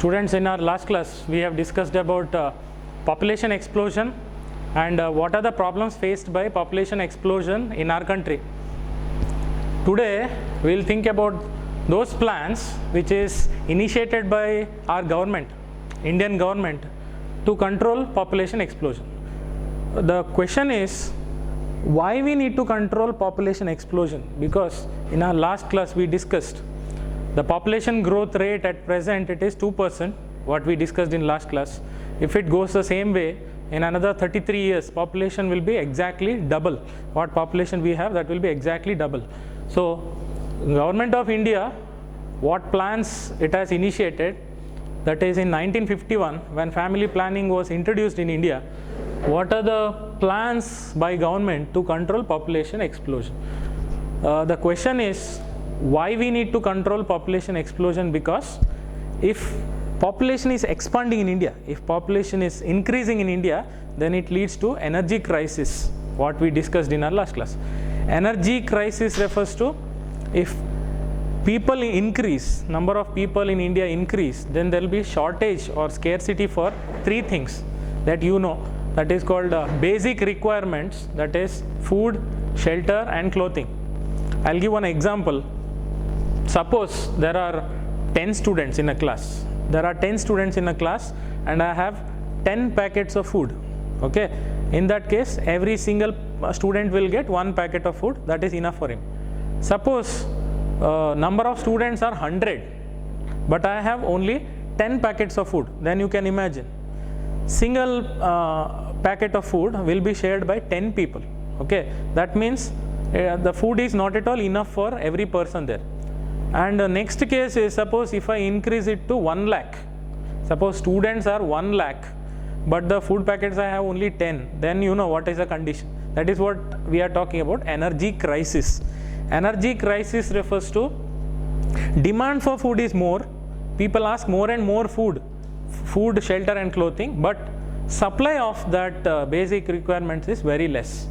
Students, in our last class, we have discussed about population explosion and what are the problems faced by population explosion in our country. Today, we will think about those plans which is initiated by our government, Indian government, to control population explosion. The question is, why we need to control population explosion? Because in our last class, we discussed the population growth rate at present, it is 2%, what we discussed in last class. If it goes the same way, in another 33 years, population will be exactly double. What population we have, that will be exactly double. So, Government of India, what plans it has initiated, that is in 1951, when family planning was introduced in India, what are the plans by government to control population explosion? The question is, why we need to control population explosion? Because if population is expanding in India, if population is increasing in India, then it leads to energy crisis, what we discussed in our last class. Energy crisis refers to if people increase, number of people in India increase, then there will be shortage or scarcity for three things that you know, that is called basic requirements, that is food, shelter and clothing. I'll give one example. Suppose there are 10 students in a class. There are 10 students in a class and I have 10 packets of food. Okay. In that case, every single student will get one packet of food, that is enough for him. Suppose number of students are 100, but I have only 10 packets of food. Then you can imagine, single packet of food will be shared by 10 people. Okay. That means the food is not at all enough for every person there. And the next case is, suppose if I increase it to 1 lakh, suppose students are 1 lakh, but the food packets I have only 10, then you know what is the condition. That is what we are talking about, energy crisis. Energy crisis refers to demand for food is more, people ask more and more food, shelter and clothing, but supply of that basic requirements is very less.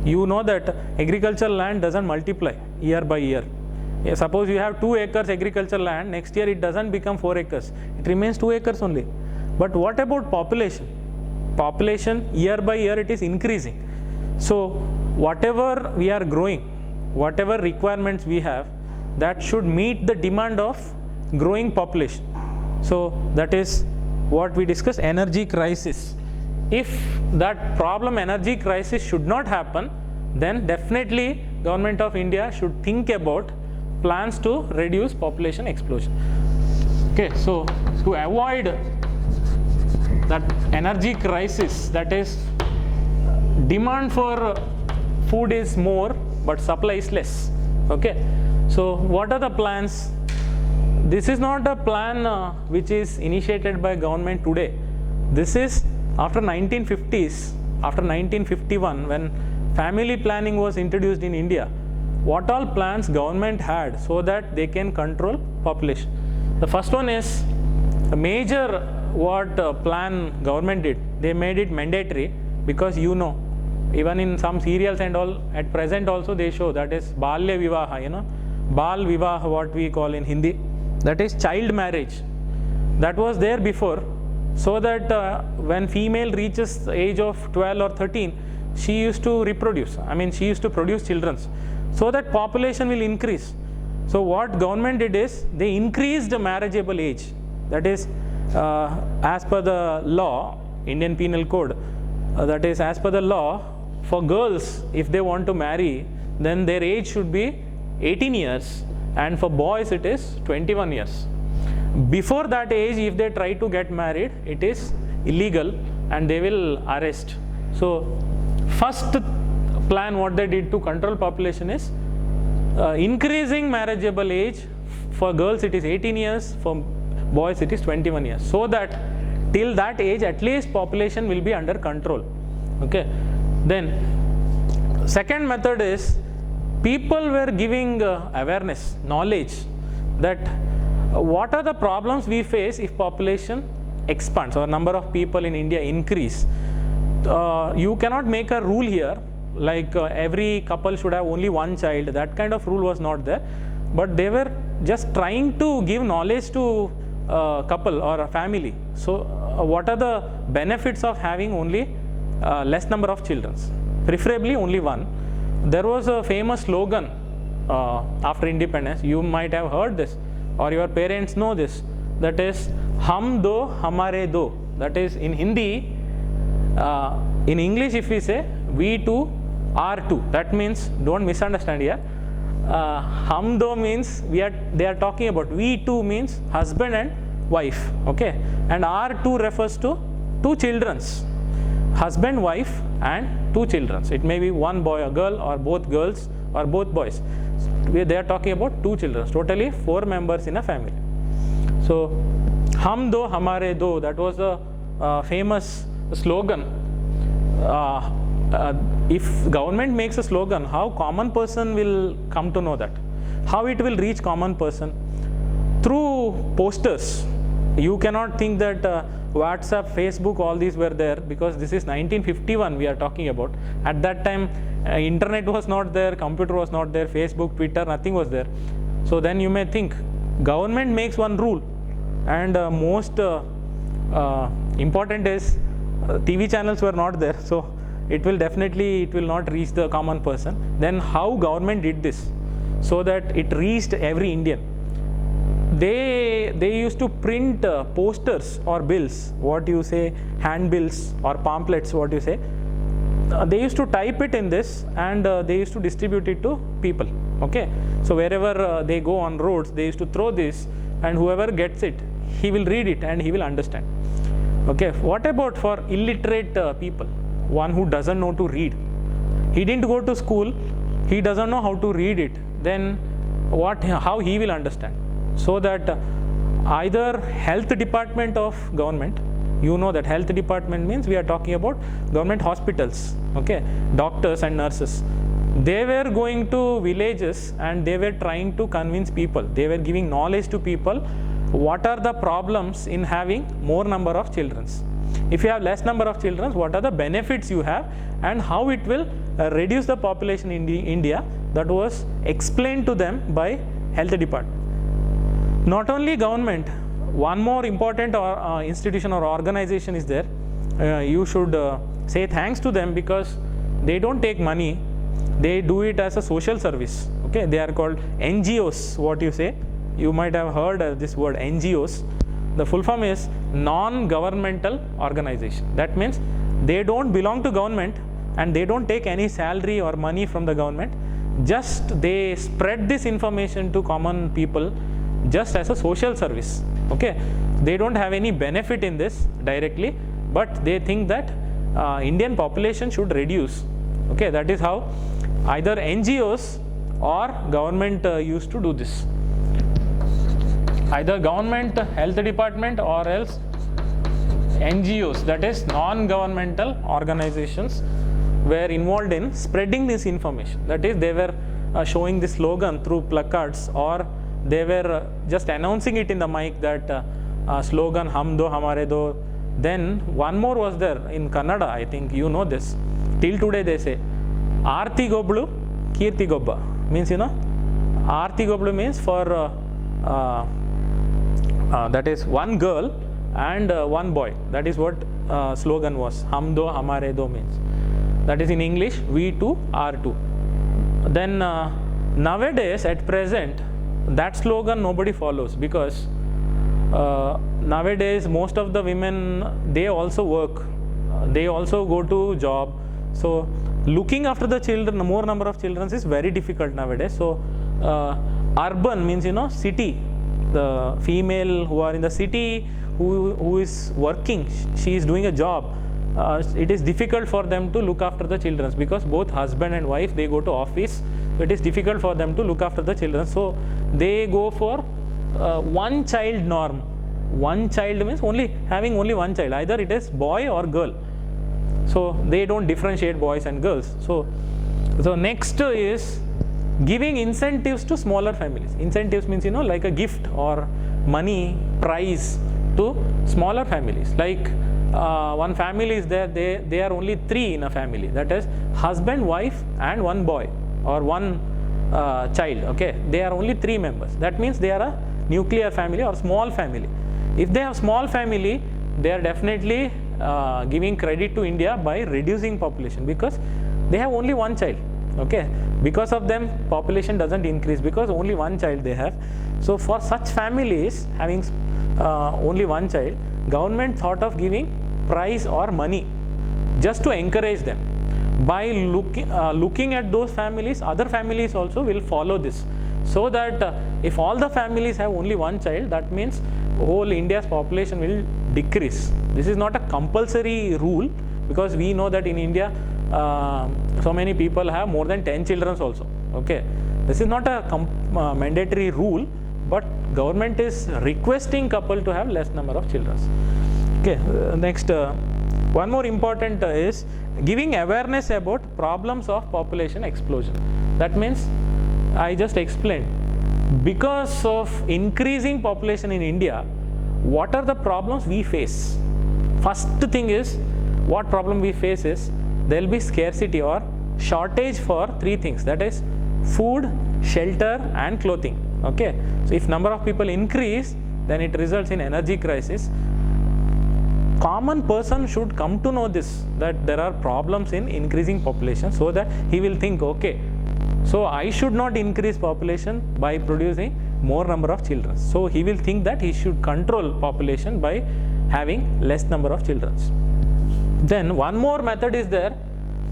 You know that agricultural land doesn't multiply year by year. Suppose you have 2 acres agricultural land, next year it doesn't become 4 acres, it remains 2 acres only. But what about population? Population year by year it is increasing. So whatever we are growing, whatever requirements we have, that should meet the demand of growing population. So that is what we discuss, energy crisis. If that problem, energy crisis, should not happen, then definitely Government of India should think about plans to reduce population explosion. Okay, so to avoid that energy crisis, that is demand for food is more but supply is less. Okay, so what are the plans? This is not a plan which is initiated by government today. This is after 1950s, after 1951, when family planning was introduced in India. What all plans government had so that they can control population? The first one is a major plan government did. They made it mandatory because you know, even in some serials and all, at present also they show, that is Balya Vivaha, you know, Bal Vivaha, what we call in Hindi, that is child marriage. That was there before, so that when female reaches the age of 12 or 13, she used to reproduce, she used to produce children, so that population will increase. So what government did is, they increased the marriageable age. That is as per the law, Indian Penal Code, that is as per the law, for girls, if they want to marry, then their age should be 18 years and for boys it is 21 years. Before that age, if they try to get married, it is illegal and they will arrest. So first plan what they did to control population is increasing marriageable age. For girls it is 18 years, for boys it is 21 years, so that till that age at least population will be under control. Okay. Then second method is, people were giving awareness, knowledge, that what are the problems we face if population expands or number of people in India increase. You cannot make a rule here like every couple should have only one child. That kind of rule was not there, but they were just trying to give knowledge to couple or a family. So what are the benefits of having only less number of children? Preferably only one. There was a famous slogan after independence. You might have heard this, or your parents know this. That is, hum do hamare do. That is in Hindi. In English, if we say we two are two, that means, don't misunderstand here. Hum do means they are talking about. We two means husband and wife. Okay, and are two refers to two childrens. Husband, wife, and two children. It may be one boy or girl, or both girls, or both boys. They are talking about two children. Totally 4 members in a family. So, hum do hamare do. That was a famous slogan. If government makes a slogan, how common person will come to know that? How it will reach common person? Through posters. You cannot think that WhatsApp, Facebook, all these were there, because this is 1951 we are talking about. At that time, internet was not there, computer was not there, Facebook, Twitter, nothing was there. So then you may think, government makes one rule, and most important is TV channels were not there. So it will not reach the common person. Then how government did this? So that it reached every Indian. They used to print posters or bills, what you say, handbills or pamphlets, what you say. They used to type it in this, and they used to distribute it to people. Okay, so wherever they go on roads, they used to throw this, and whoever gets it, he will read it and he will understand. Okay, what about for illiterate people, one who doesn't know to read? He didn't go to school, he doesn't know how to read it. Then how he will understand? So that either health department of government, you know that health department means we are talking about government hospitals, okay, doctors and nurses. They were going to villages and they were trying to convince people. They were giving knowledge to people. What are the problems in having more number of children? If you have less number of children, what are the benefits you have, and how it will reduce the population in India? That was explained to them by health department. Not only government, one more important institution or organization is there. You should say thanks to them, because they don't take money. They do it as a social service. Okay, they are called NGOs. What you say? You might have heard this word NGOs. The full form is non-governmental organization. That means they don't belong to government and they don't take any salary or money from the government. Just they spread this information to common people just as a social service. Okay, they don't have any benefit in this directly, but they think that Indian population should reduce. Okay, that is how either NGOs or government used to do this. Either government health department or else NGOs, that is non-governmental organizations, were involved in spreading this information. That is, they were showing this slogan through placards, or they were just announcing it in the mic, that slogan hum do hamare do. Then one more was there in Kannada, I think you know this. Till today they say Aarti Goblu, Kirti Gobba. Means, you know, Aarti Goblu means for that is one girl and one boy. That is what slogan was. Hum do hamare do means. That is in English, we two are two. Then nowadays, at present, that slogan nobody follows, because nowadays most of the women, they also work, they also go to job. So looking after the children, more number of children is very difficult nowadays. So urban means, you know, city, the female who are in the city, who is working, she is doing a job. It is difficult for them to look after the children, because both husband and wife, they go to office. So it is difficult for them to look after the children. So they go for one child norm. One child means having only one child. Either it is boy or girl. So they don't differentiate boys and girls. So next is giving incentives to smaller families. Incentives means, you know, like a gift or money, prize to smaller families. Like one family is there, they are only 3 in a family. That is husband, wife and one boy or one child. Okay, they are only 3 members. That means they are a nuclear family or small family. If they have small family, they are definitely giving credit to India by reducing population, because they have only one child. Okay, because of them population doesn't increase, because only one child they have. So for such families having only one child, government thought of giving prize or money just to encourage them. By looking at those families, other families also will follow this, so that if all the families have only one child, that means whole India's population will decrease. This is not a compulsory rule, because we know that in India so many people have more than 10 children also. Okay, this is not a mandatory rule, but government is requesting couple to have less number of children. Okay, next one more important is giving awareness about problems of population explosion. That means, I just explained, because of increasing population in India, what are the problems we face? First thing is, what problem we face is, there will be scarcity or shortage for three things, that is food, shelter and clothing. Okay, so if number of people increase, then it results in energy crisis. Common person should come to know this, that there are problems in increasing population, so that he will think, okay, so I should not increase population by producing more number of children. So he will think that he should control population by having less number of children. Then one more method is there.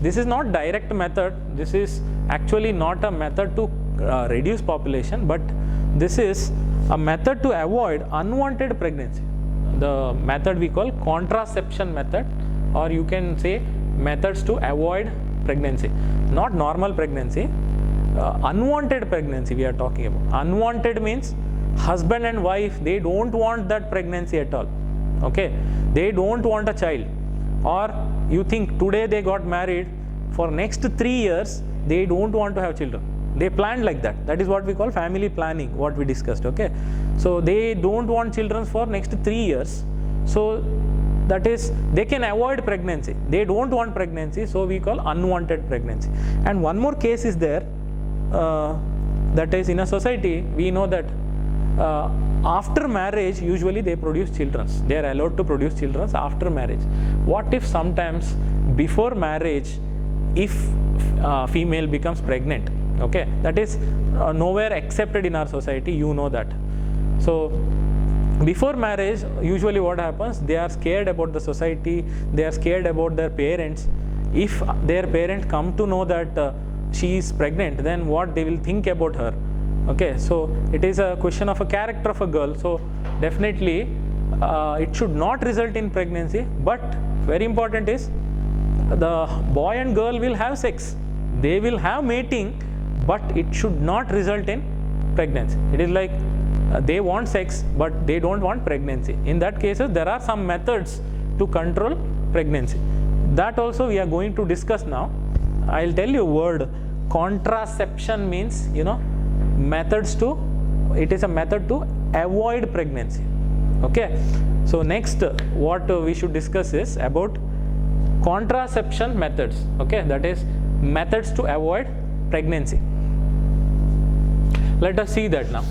This is not direct method. This is actually not a method to reduce population, but this is a method to avoid unwanted pregnancy. The method we call contraception method, or you can say methods to avoid pregnancy. Not normal pregnancy, unwanted pregnancy we are talking about. Unwanted means husband and wife, they don't want that pregnancy at all. Okay, they don't want a child. Or you think today they got married, for next 3 years they don't want to have children. They planned like that. That is what we call family planning, what we discussed. Okay, so they don't want children for next 3 years. So that is, they can avoid pregnancy. They don't want pregnancy, so we call unwanted pregnancy. And one more case is there, that is, in a society we know that after marriage usually they produce children. They are allowed to produce children after marriage. What if sometimes before marriage, if female becomes pregnant? Okay, that is nowhere accepted in our society, you know that. So before marriage, usually what happens, they are scared about the society, they are scared about their parents. If their parents come to know that she is pregnant, then what they will think about her. Okay, so it is a question of a character of a girl. So definitely it should not result in pregnancy, but very important is, the boy and girl will have sex, they will have mating, but it should not result in pregnancy. It is like they want sex, but they don't want pregnancy. In that cases, there are some methods to control pregnancy. That also we are going to discuss now. I will tell you a word. Contraception means, methods to, it is a method to avoid pregnancy. Okay, so next what we should discuss is about contraception methods. Okay, that is methods to avoid pregnancy. Let us see that now.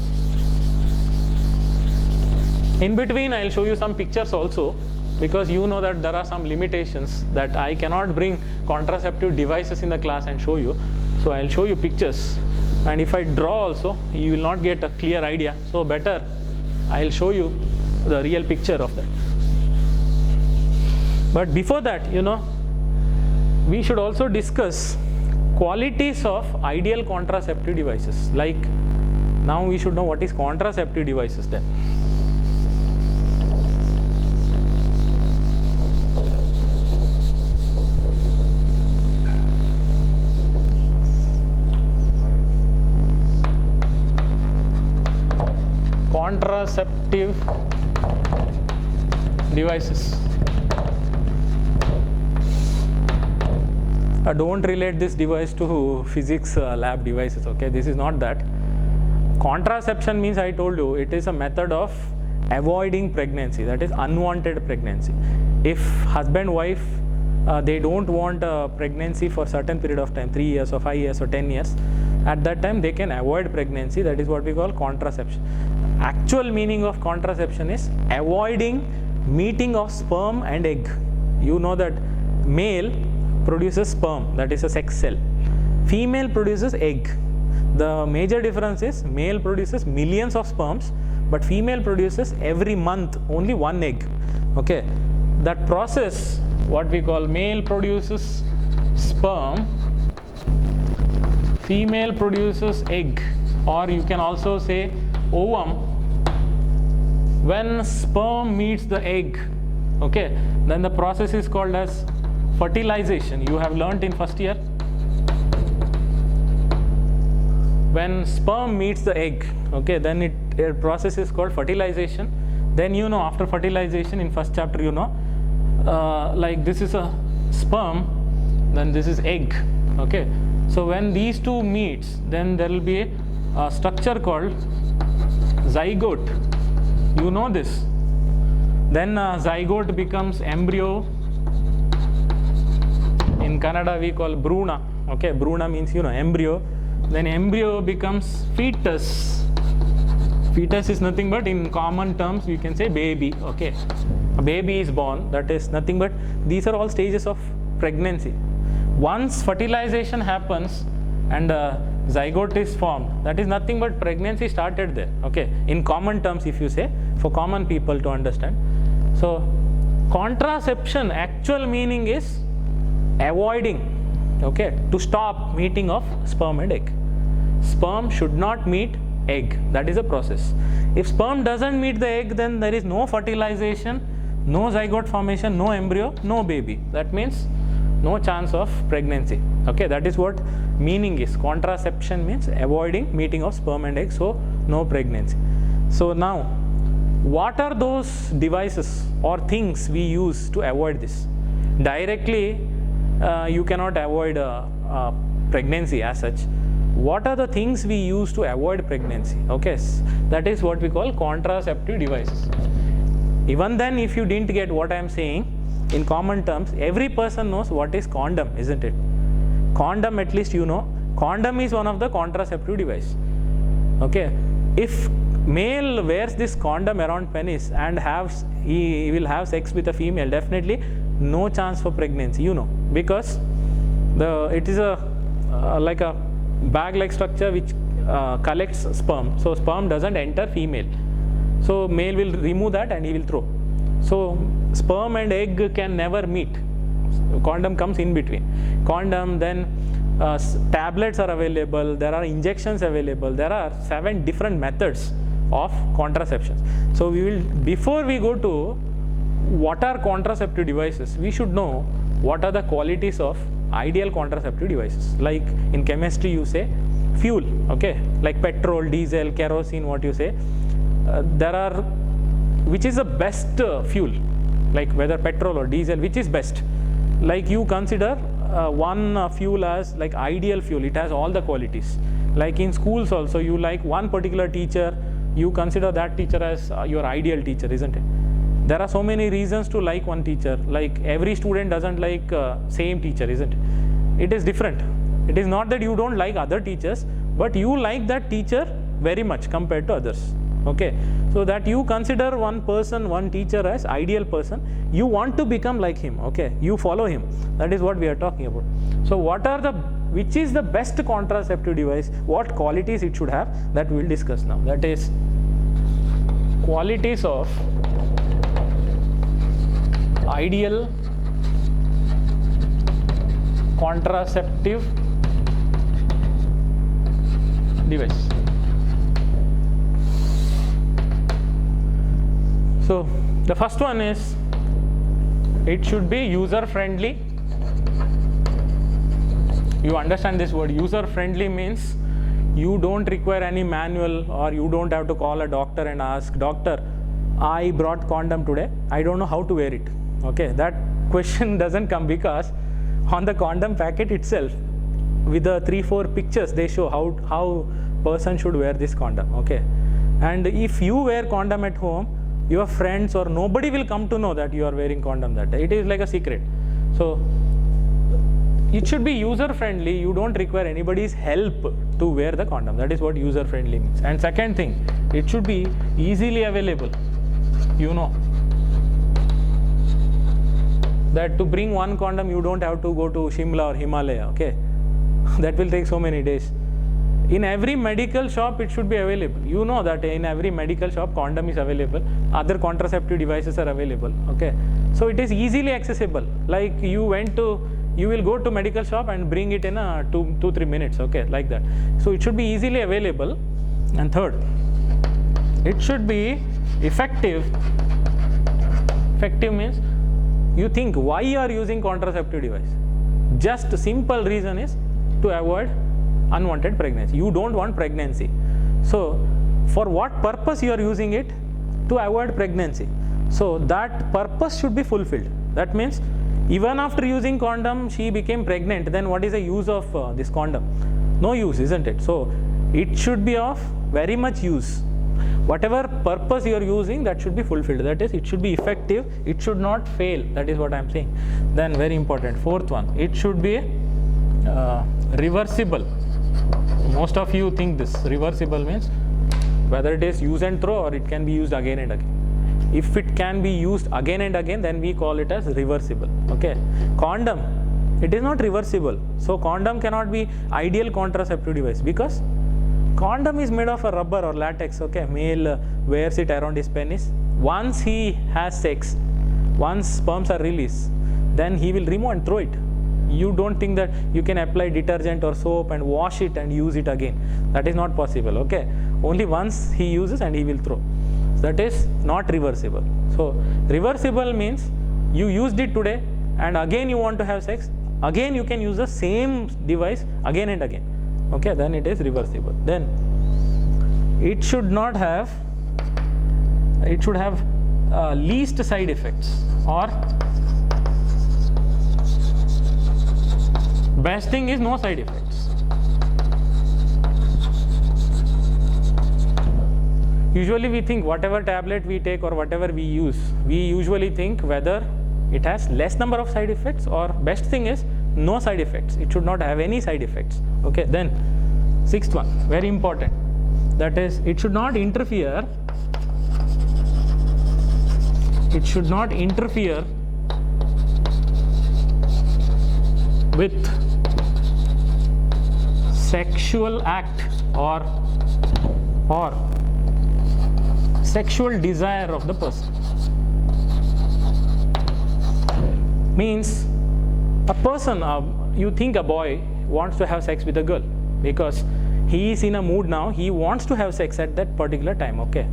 In between, I will show you some pictures also, because you know that there are some limitations that I cannot bring contraceptive devices in the class and show you. So I will show you pictures, and if I draw also, you will not get a clear idea. So better I will show you the real picture of that. But before that, we should also discuss qualities of ideal contraceptive devices. Like, now we should know what is contraceptive devices then. Contraceptive devices. Don't relate this device to physics lab devices. Okay, this is not that. Contraception means, I told you, it is a method of avoiding pregnancy, that is unwanted pregnancy. If husband wife they don't want pregnancy for certain period of time, 3 years or 5 years or 10 years, at that time they can avoid pregnancy. That is what we call contraception. Actual meaning of contraception is avoiding meeting of sperm and egg. You know that male produces sperm, that is a sex cell. Female produces egg. The major difference is male produces millions of sperms, but female produces every month only one egg. Okay, that process, what we call male produces sperm, female produces egg, or you can also say ovum. When sperm meets the egg, okay, then the process is called as fertilization. You have learnt in first year. When sperm meets the egg, okay, then a process is called fertilization. Then you know, after fertilization in first chapter, you know, like this is a sperm, then this is egg. Okay, so when these two meets, then there will be a structure called zygote. You know this. Then zygote becomes embryo. In Kannada we call bruna. Okay, bruna means, you know, embryo. Then embryo becomes fetus. Fetus is nothing but, in common terms we can say baby. Okay, a baby is born. That is nothing but, these are all stages of pregnancy. Once fertilization happens and zygote is formed, that is nothing but pregnancy started there. Okay, in common terms if you say, for common people to understand. So contraception actual meaning is avoiding, okay, to stop meeting of sperm and egg. Sperm should not meet egg. That is a process. If sperm doesn't meet the egg, then there is no fertilization, no zygote formation, no embryo, no baby. That means no chance of pregnancy. Okay, that is what meaning is. Contraception means avoiding meeting of sperm and egg, so no pregnancy. So now, what are those devices or things we use to avoid this? Directly, you cannot avoid pregnancy as such. What are the things we use to avoid pregnancy? Okay, that is what we call contraceptive devices. Even then, if you didn't get what I am saying, in common terms, every person knows what is condom, isn't it? Condom, at least you know. Condom is one of the contraceptive device. Okay, if male wears this condom around penis and he will have sex with a female, definitely no chance for pregnancy, you know, because it is a like a bag-like structure which collects sperm. So sperm doesn't enter female. So male will remove that and he will throw. So sperm and egg can never meet. Condom comes in between. Condom, then tablets are available, there are injections available, there are 7 different methods of contraception. So we will, before we go to what are contraceptive devices, we should know what are the qualities of ideal contraceptive devices. Like in chemistry you say fuel, okay, like petrol, diesel, kerosene, what you say, there are, which is the best fuel, like whether petrol or diesel, which is best. Like you consider one fuel as like ideal fuel, it has all the qualities. Like in schools also, you like one particular teacher, you consider that teacher as your ideal teacher, isn't it? There are so many reasons to like one teacher. Like every student doesn't like same teacher, isn't it? It is different. It is not that you don't like other teachers, but you like that teacher very much compared to others. Okay, so that you consider one person, one teacher as ideal person, you want to become like him. Okay, you follow him. That is what we are talking about. So which is the best contraceptive device, what qualities it should have, that we will discuss now. That is qualities of ideal contraceptive device. So the first one is, it should be user friendly. You understand this word user friendly means you don't require any manual, or you don't have to call a doctor and ask, doctor, I brought condom today, I don't know how to wear it. Okay, that question doesn't come, because on the condom packet itself, with the 3-4 pictures, they show how person should wear this condom. Okay, and if you wear condom at home, your friends or nobody will come to know that you are wearing condom that day. It is like a secret. So it should be user friendly. You don't require anybody's help to wear the condom. That is what user friendly means. And second thing, it should be easily available. You know that to bring one condom you don't have to go to Shimla or Himalaya, okay? That will take so many days. In every medical shop it should be available. You know that in every medical shop condom is available, other contraceptive devices are available, okay? So it is easily accessible. Like you will go to medical shop and bring it in a 2-3 minutes, okay, like that. So it should be easily available. And third, it should be effective. Effective means you think why you are using contraceptive device. Just simple reason is to avoid unwanted pregnancy. You don't want pregnancy. So for what purpose you are using it? To avoid pregnancy. So that purpose should be fulfilled. That means even after using condom she became pregnant, then what is the use of this condom? No use, isn't it? So it should be of very much use. Whatever purpose you are using, that should be fulfilled. That is, it should be effective, it should not fail. That is what I am saying. Then very important, fourth one, it should be reversible. Most of you think this reversible means whether it is use and throw or it can be used again and again. If it can be used again and again, then we call it as reversible, okay? Condom, it is not reversible. So condom cannot be ideal contraceptive device because condom is made of a rubber or latex, okay? Male wears it around his penis. Once he has sex, once sperms are released, then he will remove and throw it. You don't think that you can apply detergent or soap and wash it and use it again. That is not possible, okay? Only once he uses and he will throw. That is not reversible. So reversible means you used it today and again you want to have sex, again you can use the same device again and again, okay? Then it is reversible. Then it should not have, it should have least side effects, or best thing is no side effects. Usually we think whatever tablet we take or whatever we use, we usually think whether it has less number of side effects or best thing is no side effects. It should not have any side effects, okay? Then sixth one, very important, that is it should not interfere, it should not interfere with sexual act or sexual desire of the person. Means a person, you think a boy wants to have sex with a girl because he is in a mood now, he wants to have sex at that particular time, okay?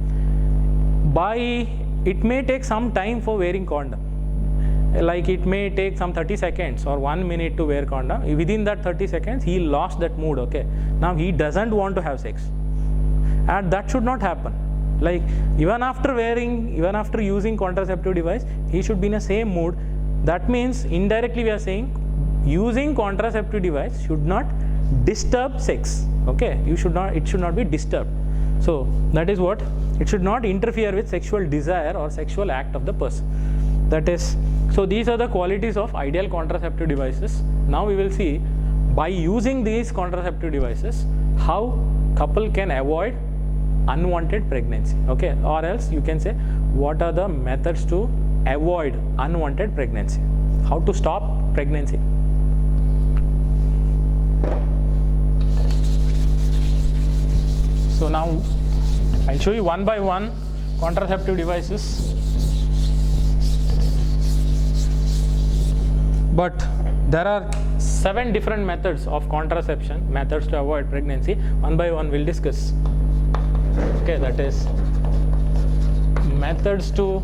It may take some time for wearing condom. Like it may take some 30 seconds or 1 minute to wear condom. Within that 30 seconds, he lost that mood, okay? Now he doesn't want to have sex. And that should not happen. Like even after using contraceptive device, he should be in the same mood. That means indirectly we are saying using contraceptive device should not disturb sex, okay? It should not be disturbed. So that is what, it should not interfere with sexual desire or sexual act of the person. That is, so these are the qualities of ideal contraceptive devices. Now we will see by using these contraceptive devices how couple can avoid unwanted pregnancy, okay? Or else you can say what are the methods to avoid unwanted pregnancy, how to stop pregnancy. So now I'll show you one by one contraceptive devices. But there are 7 different methods of contraception, methods to avoid pregnancy. One by one we'll discuss. Okay, that is methods to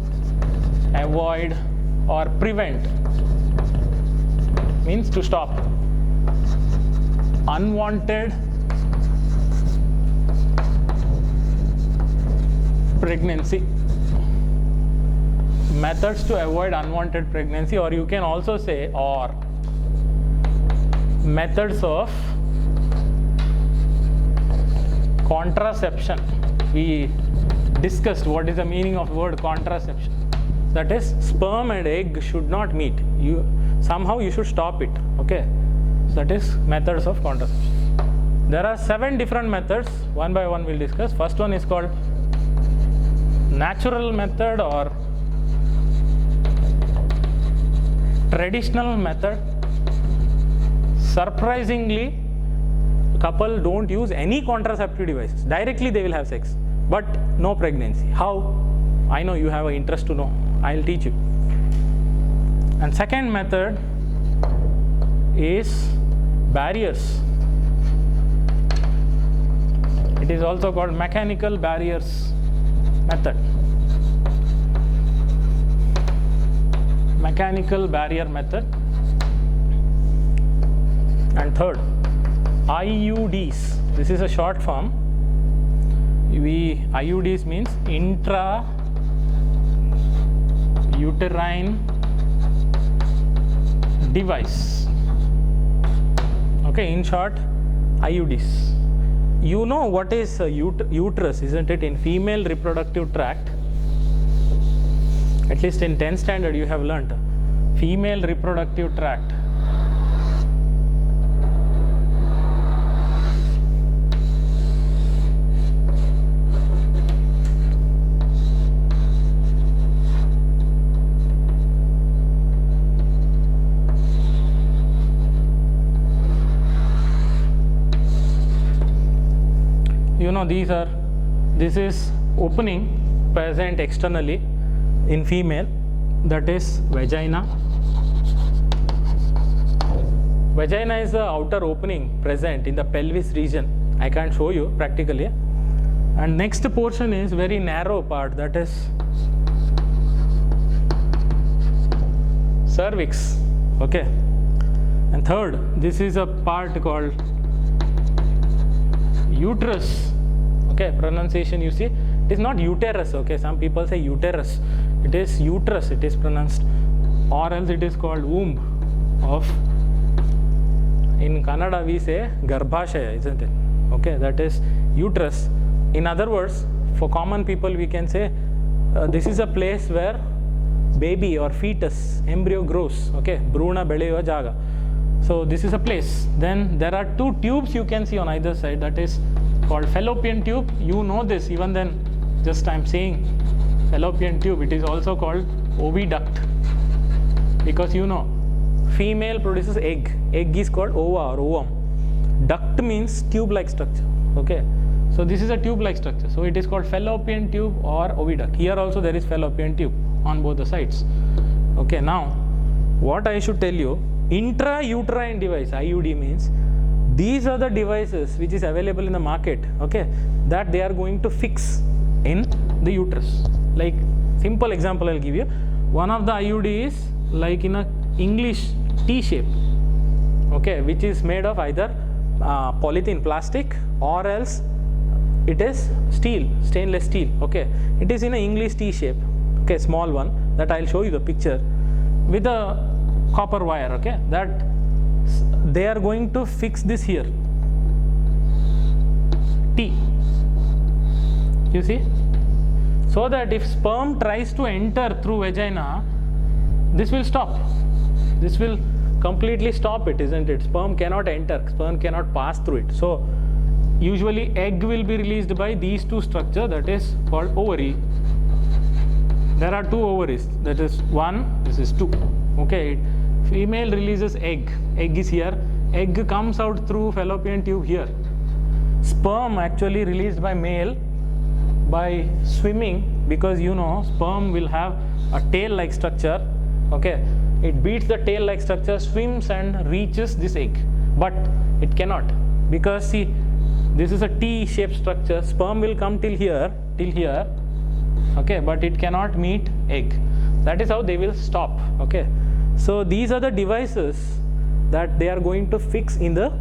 avoid or prevent, means to stop unwanted pregnancy. Methods to avoid unwanted pregnancy, or you can also say or methods of contraception. We discussed what is the meaning of the word contraception. That is, sperm and egg should not meet. Somehow you should stop it, okay? That is methods of contraception. There are 7 different methods. One by one we'll discuss. First one is called natural method or traditional method. Surprisingly, couple don't use any contraceptive devices. Directly they will have sex, but no pregnancy. How? I know you have an interest to know. I'll teach you. And second method is barriers. It is also called mechanical barriers method. Mechanical barrier method. And third, IUDs. This is a short form. IUDs means intrauterine device. Okay, in short, IUDs. You know what is uterus, isn't it? In female reproductive tract, at least in 10th standard you have learnt female reproductive tract. You know, this is opening present externally in female, that is vagina. Vagina is the outer opening present in the pelvis region. I can't show you practically. And next portion is very narrow part, that is cervix. Okay. And third, this is a part called uterus. Okay, pronunciation you see, it is not uterus. Okay, some people say uterus. It is uterus, it is pronounced, or else it is called womb of. In Kannada we say garbhashaya, isn't it? Okay, that is uterus. In other words, for common people we can say this is a place where baby or fetus, embryo grows. Okay, bhruna beleyuva jaga. So this is a place. Then there are two tubes you can see on either side, that is called fallopian tube. You know this, even then just I am saying fallopian tube. It is also called oviduct, because you know female produces egg. Egg is called ova or ovum. Duct means tube-like structure. Okay, so this is a tube-like structure. So it is called fallopian tube or oviduct. Here also there is fallopian tube on both the sides. Okay, now what I should tell you, intrauterine device, IUD means these are the devices which is available in the market, okay, that they are going to fix in the uterus. Like simple example I'll give you. One of the IUD is like in a English T shape, okay, which is made of either polythene plastic or else it is steel, stainless steel. Okay, it is in a English T shape, okay, small one, that I'll show you the picture, with a copper wire. Okay, that they are going to fix this here, T, you see, so that if sperm tries to enter through vagina, this will stop. This will completely stop it, isn't it? Sperm cannot enter, sperm cannot pass through it. So usually egg will be released by these two structures, that is called ovary. There are two ovaries, that is one, this is two. Okay, female releases egg. Egg is here. Egg comes out through fallopian tube here. Sperm actually released by male by swimming, because you know sperm will have a tail-like structure. Okay, it beats the tail-like structure, swims and reaches this egg, but it cannot, because see, this is a T-shaped structure. Sperm will come till here, okay, but it cannot meet egg. That is how they will stop. Okay, so these are the devices that they are going to fix in the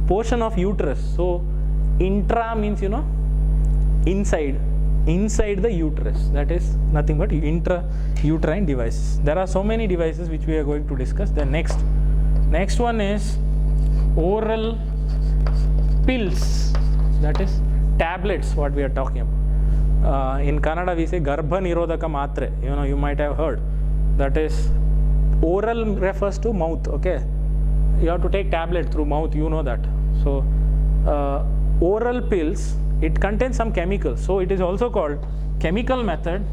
portion of uterus. So intra means, you know, inside the uterus. That is nothing but intrauterine devices. There are so many devices which we are going to discuss. The next one is oral pills, that is tablets, what we are talking about. In Kannada we say garbha nirodhaka matre. You know, you might have heard. That is, oral refers to mouth. Okay, you have to take tablet through mouth, you know that. So oral pills, it contains some chemicals, so it is also called chemical method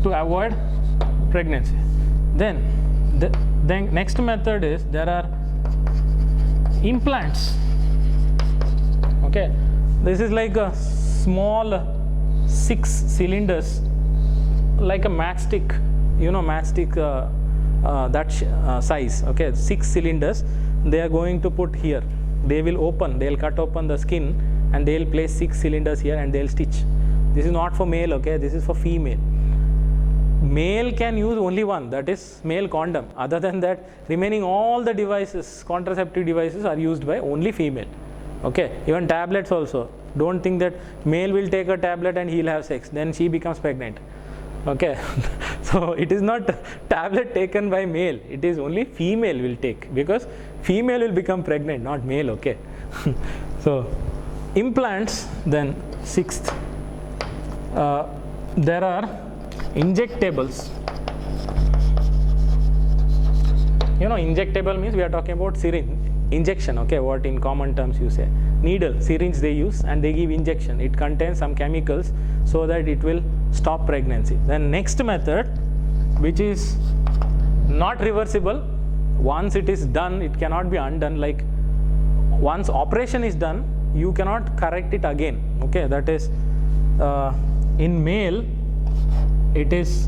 to avoid pregnancy. Then next method is there are implants. Okay, this is like a small 6 cylinders, like a matchstick, you know, matchstick size. Okay, 6 cylinders they are going to put here. They will open, they'll cut open the skin and they'll place 6 cylinders here and they'll stitch. This is not for male, okay, this is for female. Male can use only one, that is male condom. Other than that, remaining all the devices, contraceptive devices, are used by only female. Okay, even tablets also. Don't think that male will take a tablet and he'll have sex, then she becomes pregnant. Okay, so it is not tablet taken by male, it is only female will take, because female will become pregnant, not male. Okay, so implants. Then 6th, there are injectables. You know, injectable means we are talking about syringe, injection. Okay, what in common terms you say, needle, syringe they use and they give injection. It contains some chemicals so that it will stop pregnancy. Then next method, which is not reversible. Once it is done, it cannot be undone. Like once operation is done, you cannot correct it again. Okay, that is in male it is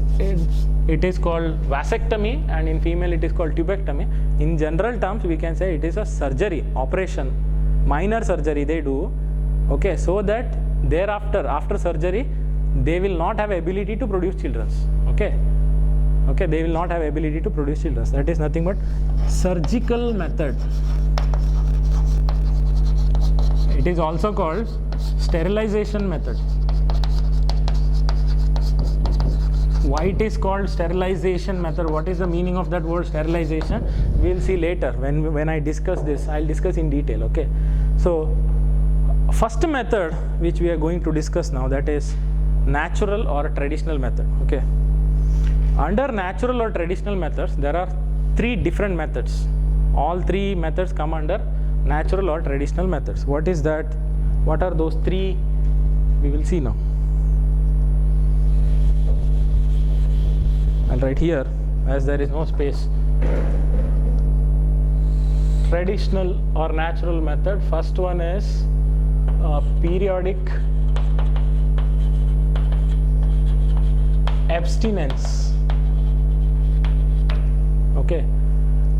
called vasectomy, and in female it is called tubectomy. In general terms, we can say it is a surgery, operation, minor surgery they do. Okay, so that thereafter, after surgery, they will not have ability to produce children. Okay, they will not have ability to produce children. That is nothing but surgical method. It is also called sterilization method. Why it is called sterilization method? What is the meaning of that word sterilization? We will see later when I discuss this. I will discuss in detail. Okay, so first method which we are going to discuss now, that is natural or traditional method. Okay, under natural or traditional methods there are 3 different methods. All 3 methods come under natural or traditional methods. What is that? What are those 3? We will see now. I'll write here as there is no space. Traditional or natural method. First one is periodic abstinence. Okay,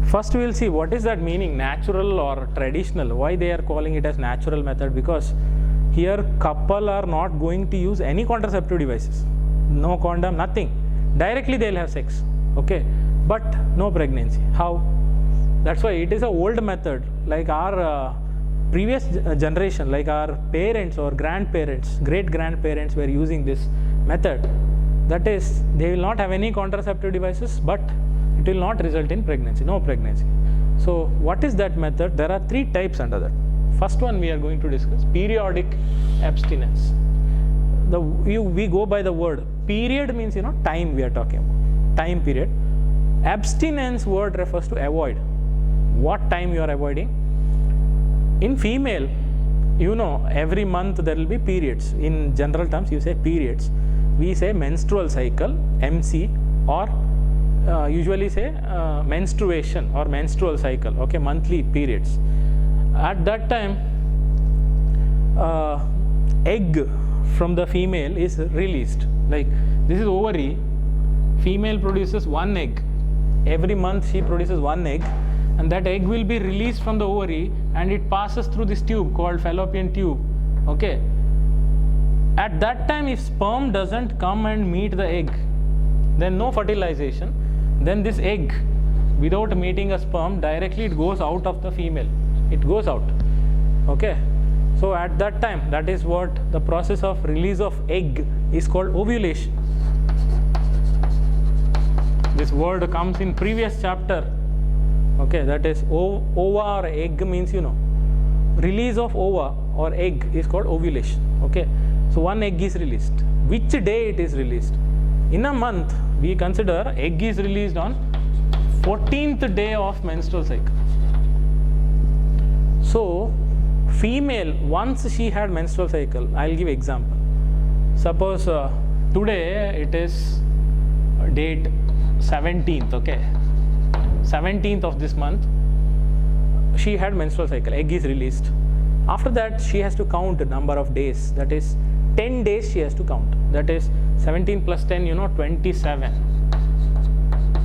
first we will see what is that meaning, natural or traditional. Why they are calling it as natural method? Because here couple are not going to use any contraceptive devices, no condom, nothing. Directly they will have sex. Okay, but no pregnancy. How? That's why it is an old method. Like our previous generation, like our parents or grandparents, great grandparents were using this method. That is, they will not have any contraceptive devices, but it will not result in pregnancy, no pregnancy. So what is that method? There are 3 types under that. First one we are going to discuss, periodic abstinence. We go by the word. Period means, you know, time we are talking about, time period. Abstinence word refers to avoid. What time you are avoiding? In female, you know, every month there will be periods. In general terms, you say periods. We say menstrual cycle, MC, or usually say menstruation or menstrual cycle. Okay, monthly periods. At that time, egg from the female is released. Like this is ovary, female produces 1 egg. Every month she produces 1 egg, and that egg will be released from the ovary and it passes through this tube called fallopian tube. Okay, at that time if sperm doesn't come and meet the egg, then no fertilization. Then this egg, without meeting a sperm, directly it goes out of the female. It goes out. Okay, so at that time, that is what the process of release of egg is called ovulation. This word comes in previous chapter. Okay, that is ova or egg means, you know, release of ova or egg is called ovulation. Okay, so 1 egg is released. Which day it is released? In a month, we consider egg is released on 14th day of menstrual cycle. So Female, once she had menstrual cycle, I'll give example. Suppose today it is date 17th, okay, 17th of this month, she had menstrual cycle, egg is released. After that she has to count the number of days, that is 10 days she has to count, that is 17 plus 10, 27.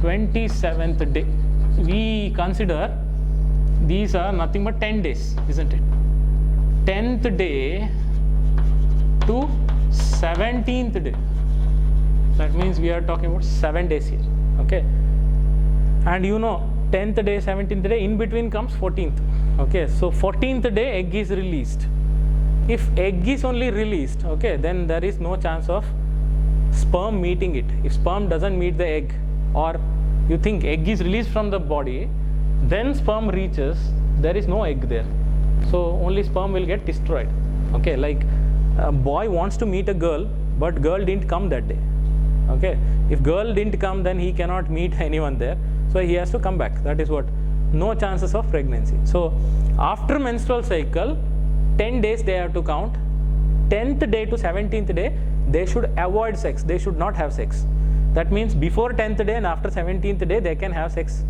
27th day, we consider these are nothing but 10 days, isn't it? 10th day to 17th day, that means we are talking about 7 days here, okay? And 10th day, 17th day, in between comes 14th, okay? So 14th day egg is released. If egg is only released, okay, then there is no chance of sperm meeting it. If sperm doesn't meet the egg, or you think egg is released from the body, then sperm reaches, there is no egg there, so only sperm will get destroyed, okay? Like a boy wants to meet a girl, but girl didn't come that day, okay? If girl didn't come, then he cannot meet anyone there, so he has to come back. That is what, no chances of pregnancy. So after menstrual cycle, 10 days they have to count. 10th day to 17th day, they should avoid sex, they should not have sex. That means before 10th day and after 17th day they can have sex,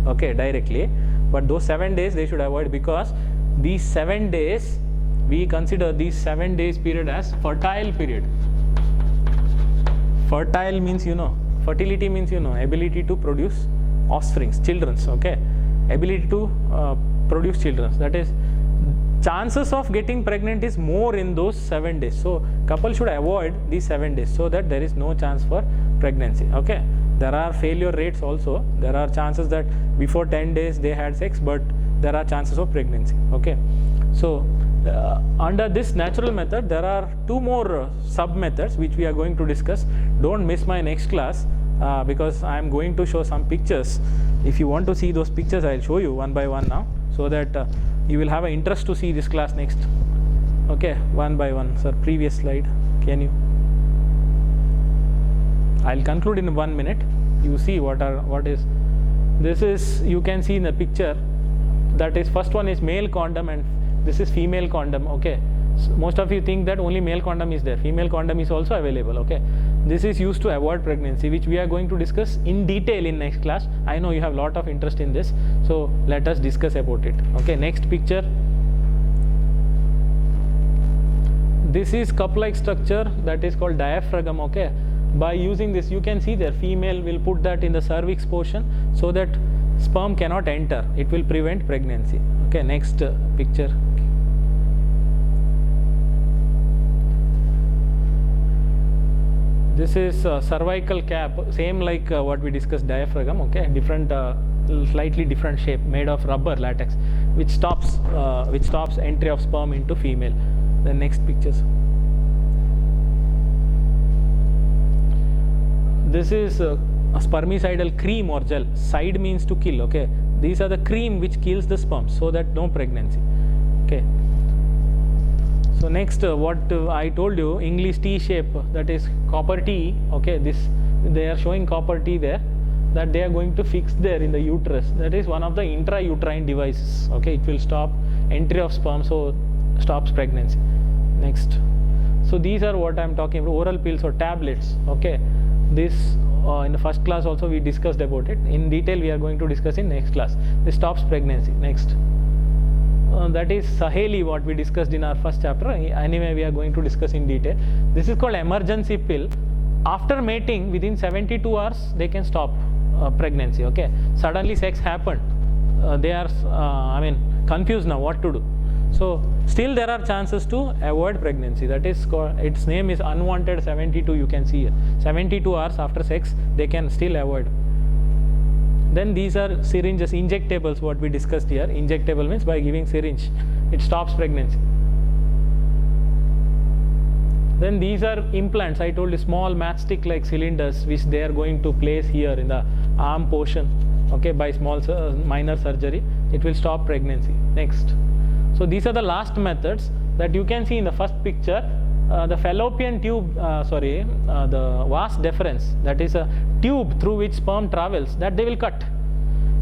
okay, directly, but those 7 days they should avoid, because these 7 days, we consider these 7 days period as fertile period. Fertile means, fertility means, ability to produce offsprings, childrens, okay? Ability to produce children. That is, chances of getting pregnant is more in those 7 days. So couple should avoid these 7 days so that there is no chance for pregnancy, okay? There are failure rates also. There are chances that before 10 days they had sex, but there are chances of pregnancy, okay? So under this natural method, there are 2 more sub methods which we are going to discuss. Don't miss my next class, because I am going to show some pictures. If you want to see those pictures, I'll show you one by one now, so that you will have an interest to see this class next, okay? One by one. Sir, previous slide, can you? I'll conclude in 1 minute. You see what is this is, you can see in the picture, that is, first one is male condom and this is female condom, okay? So most of you think that only male condom is there, female condom is also available, okay? This is used to avoid pregnancy, which we are going to discuss in detail in next class. I know you have a lot of interest in this, so let us discuss about it, okay? Next picture. This is cup-like structure that is called diaphragm, okay? By using this, you can see there, female will put that in the cervix portion so that sperm cannot enter. It will prevent pregnancy, okay? Next picture. This is cervical cap, same like what we discussed, diaphragm, okay? Different, slightly different shape, made of rubber latex, which stops entry of sperm into female. The next pictures. This is a spermicidal cream or gel. Side means to kill, okay? These are the cream which kills the sperm so that no pregnancy, okay? So next, what I told you, English T shape, that is copper T, okay? This, they are showing copper T there, that they are going to fix there in the uterus. That is one of the intrauterine devices, okay? It will stop entry of sperm, so stops pregnancy. Next. So these are what I am talking about, oral pills or tablets, okay? This in the first class also we discussed about it. In detail we are going to discuss in next class. This stops pregnancy. Next. That is Saheli, what we discussed in our first chapter. Anyway, we are going to discuss in detail. This is called emergency pill. After mating, within 72 hours, they can stop pregnancy, okay? Suddenly sex happened. They are, confused now what to do. So still there are chances to avoid pregnancy. That is called, its name is unwanted 72, you can see here. 72 hours after sex, they can still avoid. Then these are syringes, injectables, what we discussed here. Injectable means by giving syringe, it stops pregnancy. Then these are implants. I told you, small matchstick like cylinders which they are going to place here in the arm portion, okay, by small minor surgery. It will stop pregnancy. Next. So these are the last methods that you can see in the first picture. The fallopian tube, the vas deferens, that is a tube through which sperm travels, that they will cut.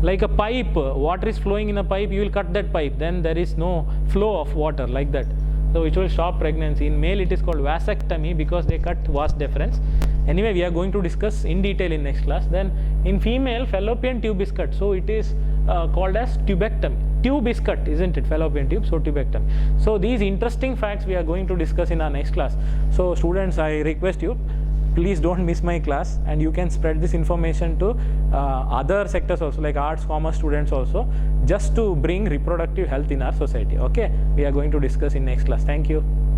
Like a pipe, water is flowing in a pipe, you will cut that pipe, then there is no flow of water like that. So it will stop pregnancy. In male it is called vasectomy because they cut vas deferens. Anyway, we are going to discuss in detail in next class. Then in female, fallopian tube is cut, so it is called as tubectomy. Tube is cut, isn't it? Fallopian tube, so tubectomy. So these interesting facts we are going to discuss in our next class. So students, I request you, please don't miss my class, and you can spread this information to other sectors also, like arts, commerce students also, just to bring reproductive health in our society. Okay, we are going to discuss in next class. Thank you.